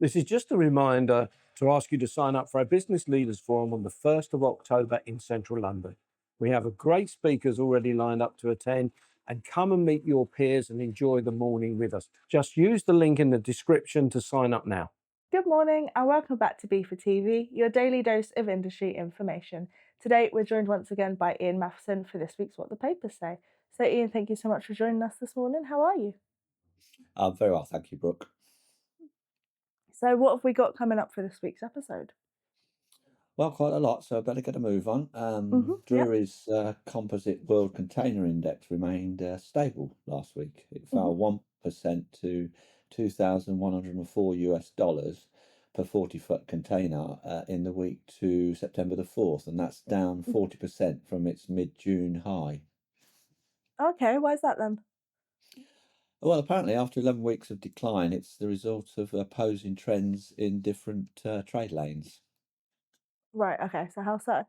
This is just a reminder to ask you to sign up for our Business Leaders Forum on the 1st of October in central London. We have a great speakers already lined up to attend, and come and meet your peers and enjoy the morning with us. Just use the link in the description to sign up now. Good morning and welcome back to BIFA TV, your daily dose of industry information. Today we're joined once again by Ian Matheson for this week's What the Papers Say. So Ian, thank you so much for joining us this morning. How are you? Very well, thank you, Brooke. So what have we got coming up for this week's episode? Well, quite a lot, so I better get a move on. Yep. Drewry's Composite World Container Index remained stable last week. It hmm fell 1% to 2,104 US dollars per 40-foot container in the week to September the 4th, and that's down 40% from its mid-June high. Okay, why is that then? Well, apparently, after 11 weeks of decline, it's the result of opposing trends in different trade lanes. Right, okay, so how so?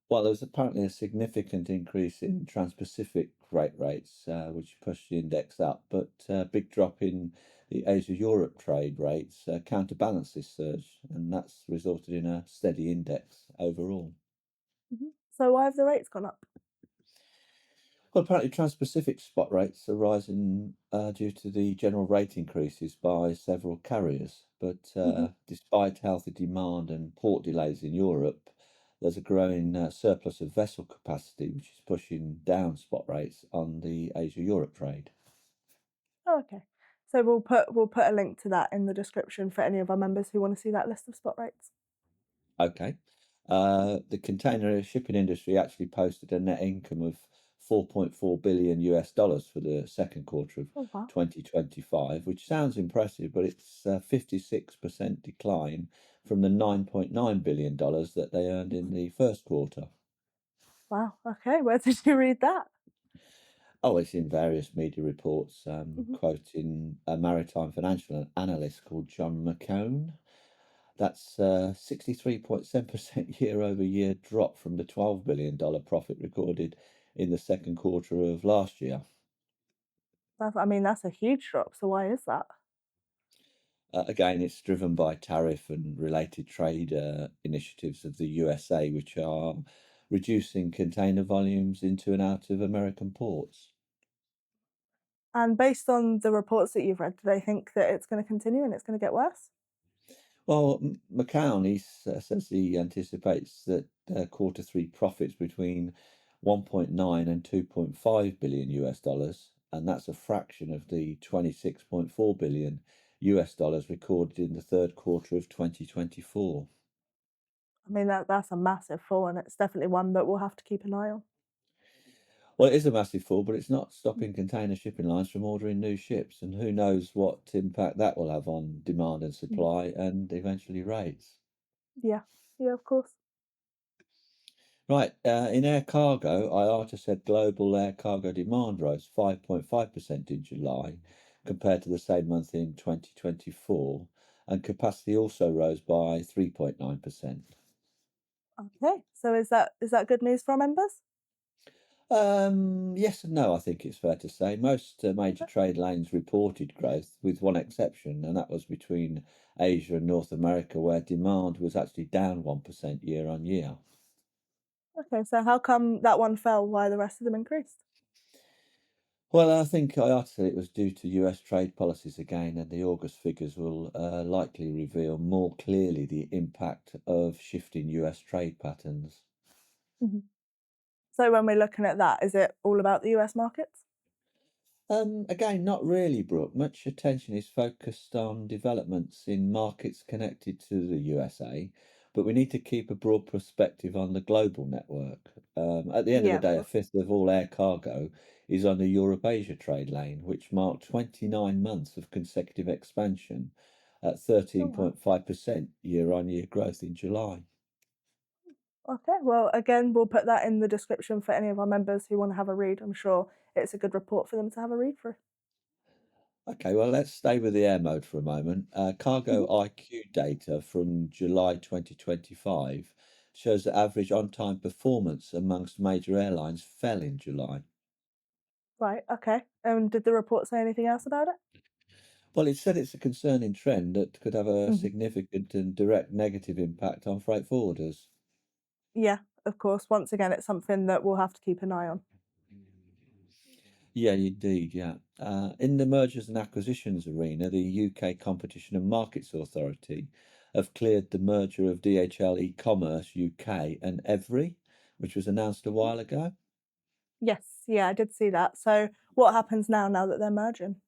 Well, there was apparently a significant increase in Trans-Pacific freight rates, which pushed the index up, but a big drop in the Asia-Europe trade rates counterbalanced this surge, and that's resulted in a steady index overall. So why have the rates gone up? Well, apparently Trans-Pacific spot rates are rising due to the general rate increases by several carriers, but hmm despite healthy demand and port delays in Europe, there's a growing surplus of vessel capacity, which is pushing down spot rates on the Asia-Europe trade. Oh, okay. So we'll put a link to that in the description for any of our members who want to see that list of spot rates. Okay. The container shipping industry actually posted a net income of 4.4 billion US dollars for the second quarter of Oh wow. 2025, which sounds impressive, but it's a 56% decline from the 9.9 billion dollars that they earned in the first quarter. Wow. Okay, where did you read that? Oh, it's in various media reports, hmm quoting a maritime financial analyst called John McCone. That's 63.7% year-over-year drop from the $12 billion profit recorded in the second quarter of last year. That's a huge drop. So why is that? Again, it's driven by tariff and related trade initiatives of the USA, which are reducing container volumes into and out of American ports. And based on the reports that you've read, do they think that it's going to continue and it's going to get worse? Well, McCown says he anticipates that quarter three profits between 1.9 and 2.5 billion US dollars, and that's a fraction of the 26.4 billion US dollars recorded in the third quarter of 2024. That's a massive fall, and it's definitely one that we'll have to keep an eye on. Well, it is a massive fall, but it's not stopping container shipping lines from ordering new ships, and who knows what impact that will have on demand and Mhm. supply and eventually rates. Yeah, yeah, of course. Right, in air cargo, IATA said global air cargo demand rose 5.5% in July compared to the same month in 2024, and capacity also rose by 3.9%. Okay, so is that good news for our members? Yes and no, I think it's fair to say. Most major Okay. trade lanes reported growth, with one exception, and that was between Asia and North America, where demand was actually down 1% year on year. Okay, so how come that one fell while the rest of them increased? Well, I think IATA said it was due to US trade policies again, and the August figures will likely reveal more clearly the impact of shifting US trade patterns. Mhm. So when we're looking at that, is it all about the US markets? Again, not really, Brooke. Much attention is focused on developments in markets connected to the USA, but we need to keep a broad perspective on the global network. At the end of Yeah, the of day, a course. fifth of all air cargo is on the Europe-Asia trade lane, which marked 29 months of consecutive expansion at Oh wow. 13.5% year-on-year growth in July. Okay, well, again, we'll put that in the description for any of our members who want to have a read. I'm sure it's a good report for them to have a read through. Okay, well, let's stay with the air mode for a moment. Cargo Mhm. IQ data from July 2025 shows that average on-time performance amongst major airlines fell in July. Right, okay. Did the report say anything else about it? Well, it said it's a concerning trend that could have a Mhm. significant and direct negative impact on freight forwarders. Yeah, of course. Once again, it's something that we'll have to keep an eye on. Yeah, indeed, yeah. In the mergers and acquisitions arena, the UK Competition and Markets Authority have cleared the merger of DHL e-commerce UK and Every, which was announced a while ago. Yes, yeah, I did see that. So what happens now that they're merging?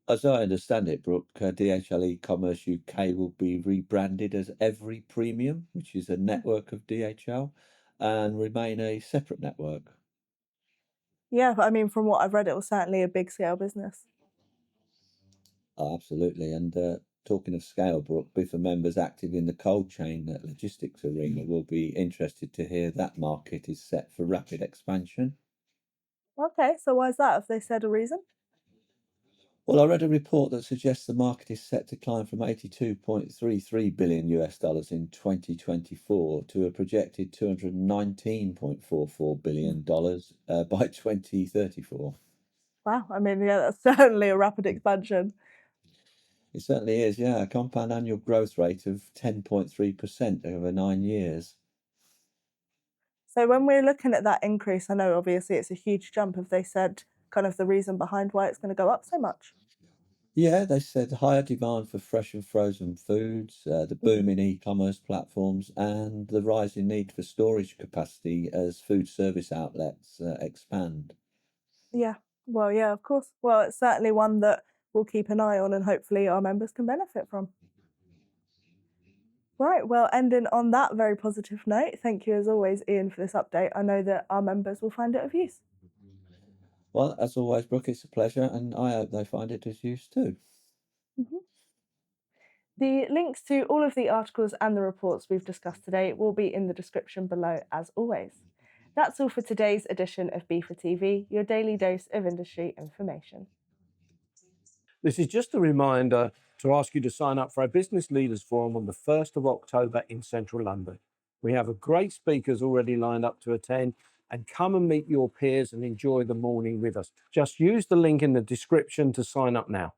As I understand it, Brooke, DHL e-commerce UK will be rebranded as Every Premium, which is a network of DHL, and remain a separate network. Yeah, I mean, from what I've read, it was certainly a big scale business. Oh, absolutely. And talking of scale, Brooke, BIFA members active in the cold chain logistics arena will be interested to hear that market is set for rapid expansion. Okay, so why is that? Have they said a reason? Well, I read a report that suggests the market is set to climb from 82.33 billion US dollars in 2024 to a projected 219.44 billion dollars by 2034. Wow, I mean, yeah, that's certainly a rapid expansion. It certainly is, yeah, a compound annual growth rate of 10.3% over 9 years. So when we're looking at that increase, I know obviously it's a huge jump. Have they said kind of the reason behind why it's going to go up so much? Yeah, they said higher demand for fresh and frozen foods, the Mhm. boom in e-commerce platforms, and the rising need for storage capacity as food service outlets expand. Yeah, well, yeah, of course. Well, it's certainly one that we'll keep an eye on and hopefully our members can benefit from. Right, well, ending on that very positive note, thank you as always, Ian, for this update. I know that our members will find it of use. Well, as always, Brooke, it's a pleasure, and I hope they find it as use too. Mhm. The links to all of the articles and the reports we've discussed today will be in the description below, as always. That's all for today's edition of BIFA TV, your daily dose of industry information. This is just a reminder to ask you to sign up for our Business Leaders Forum on the 1st of October in central London. We have a great speakers already lined up to attend, and come and meet your peers and enjoy the morning with us. Just use the link in the description to sign up now.